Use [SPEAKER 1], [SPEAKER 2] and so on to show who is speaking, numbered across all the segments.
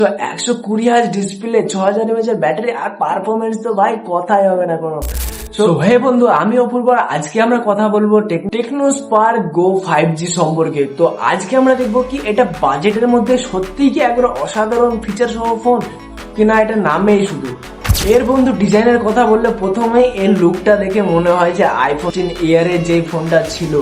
[SPEAKER 1] তো 120 Hz display, 6000 mAh battery আর performance তো ভাই কথাই হবে না কোনো। তো হে বন্ধু, আমি অপূর্ব, আজকে আমরা কথা বলবো টেকনো স্পার্ক গো 5G সম্পর্কে। তো আজকে আমরা দেখবো কি এটা বাজেটের মধ্যে সত্যিই কি একবার অসাধারণ ফিচার সহ ফোন কিনা এটা নামেই শুধু। এর বন্ধু ডিজাইনের কথা বললে প্রথমেই এর লুকটা দেখে মনে হয় যে আইফোন ইয়ারে যে ফোনটা ছিল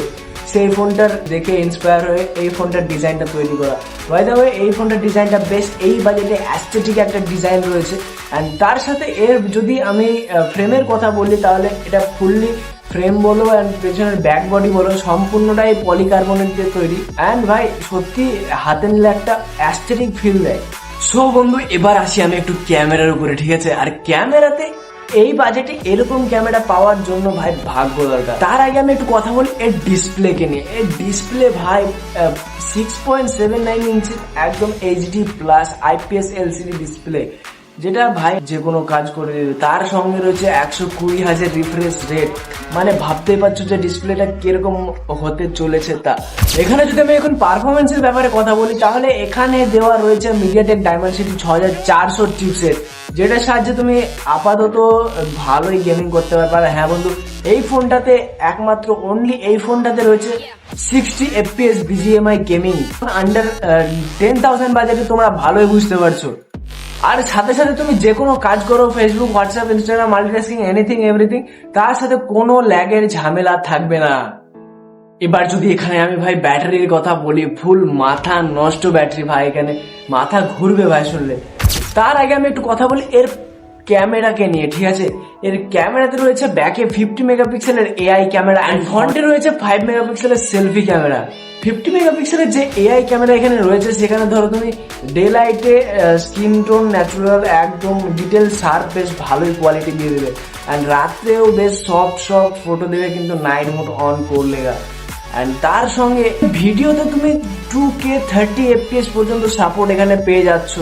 [SPEAKER 1] সেই ফোনটার দেখে ইন্সপায়ার হয়ে এই ফোনটার ডিজাইনটা তৈরি করা। বাই দ্য ওয়ে এই ফোনটার ডিজাইনটা বেশ এই বাজেটে অ্যাস্থেটিক একটা ডিজাইন রয়েছে। অ্যান্ড তার সাথে এর যদি আমি ফ্রেমের কথা বলি তাহলে এটা ফুললি ফ্রেম বলো অ্যান্ড পেছনের ব্যাক বডি বলো সম্পূর্ণটাই পলিকার্বনেট দিয়ে তৈরি। অ্যান্ড ভাই সত্যি হাতে নিলে একটা অ্যাস্থেটিক ফিল দেয়। সো বন্ধু এবার আসি আমি একটু ক্যামেরার উপরে, ঠিক আছে? আর ক্যামেরাতে এই বাজেটে এরকম ক্যামেরা পাওয়ার জন্য ভাই ভাগ্য দরকার। তার আগে আমি একটু কথা বলি এর ডিসপ্লেকে নিয়ে। এর ডিসপ্লে ভাই 6.79 ইঞ্চি একদম HD plus IPS LCD display, যেটা ভাই যে কোনো কাজ করে দেবে। তার সঙ্গে রয়েছে 120 Hz রিফ্রেশ রেট, মানে ভাবতেই পারছো যে ডিসপ্লেটা কিরকম হতে চলেছে। তা এখানে যদি আমি এখন পারফরমেন্সের ব্যাপারে কথা বলি তাহলে এখানে দেওয়া রয়েছে মিডিয়াটেক ডায়মেনসিটি 6400 চিপসেট, যেটার সাহায্যে তুমি আপাতত ভালোই গেমিং করতে পারবে। আর হ্যাঁ বন্ধু, এই ফোনটাতে একমাত্র অনলি এই ফোনটাতে রয়েছে 60 FPS bgmi গেমিং। আন্ডার 10,000 বাজেটে তোমরা ভালোই বুঝতে পারছো। আর সাথে সাথে তুমি যে কোনো কাজ করো, Facebook, WhatsApp, Instagram, multitasking, anything everything, তার সাথে কোনো ল্যাগের ঝামেলা থাকবে না। এবার যদি এখানে আমি ভাই ব্যাটারির কথা বলি, ফুল মাথা নষ্ট ব্যাটারি ভাই, এখানে মাথা ঘুরবে ভাই শুনলে। তার আগে আমি একটু কথা বলি এর ক্যামেরাকে নিয়ে, ঠিক আছে? এর ক্যামেরাতে রয়েছে ব্যাকে 50 মেগাপিক্সেলের AI ক্যামেরা অ্যান্ড ফ্রন্টে রয়েছে 5 মেগাপিক্সেলের সেলফি ক্যামেরা। 50 মেগাপিক্সেলের যে AI ক্যামেরা এখানে রয়েছে সেখানে ধরো তুমি ডে লাইটে স্কিন টোন ন্যাচুরাল একদম ডিটেল শার্প বেশ ভালোই কোয়ালিটি দিয়ে দেবে। অ্যান্ড রাত্রেও বেশ সফট ফটো দেবে কিন্তু নাইট মোড অন করলে। অ্যান্ড তার সঙ্গে ভিডিওতে তুমি 2K 30 FPS পর্যন্ত সাপোর্ট এখানে পেয়ে যাচ্ছ।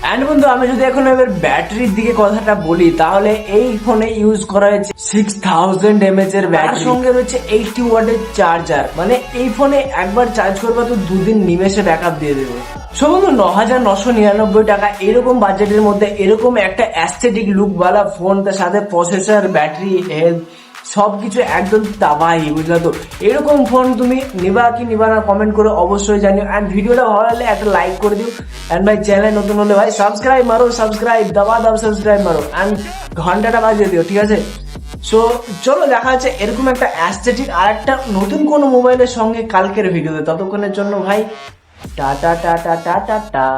[SPEAKER 1] অ্যান্ড বন্ধু আমি যদি এখন এবার ব্যাটারির দিকে কথাটা বলি তাহলে এই ফোনে ইউজ করা হয়েছে 6000 mAh এর ব্যাটারি, সঙ্গে রয়েছে 80 ওয়াটের চার্জার। মানে এই ফোনে একবার চার্জ করবা তো দুদিন নিমেষে ব্যাকআপ দিয়ে দেবে। সো বন্ধু 9999 টাকা এরকম বাজেটের মধ্যে এরকম একটা অ্যাস্থেটিক লুকওয়ালা ফোন, তার সাথে প্রসেসর, ব্যাটারি হেলথ সবকিছু একদম তাবাই, বুঝলা তো? এরকম ফোন তুমি নিবা কি নিবা না কমেন্ট করে অবশ্যই জানিও। অ্যান্ড ভিডিওটা ভালো লাগলে একটা লাইক করে দিও। অ্যান্ড ভাই চ্যানেল নতুন হলে ভাই সাবস্ক্রাইব মারো, দাও সাবস্ক্রাইব মারো অ্যান্ড ঘন্টাটা বাজিয়ে দিও, ঠিক আছে? সো চলো দেখা যাচ্ছে এরকম একটা অ্যাস্থেটিক আর একটা নতুন কোনো মোবাইলের সঙ্গে কালকের ভিডিওতে। ততক্ষণের জন্য ভাই টাটা টাটা টাটা টা।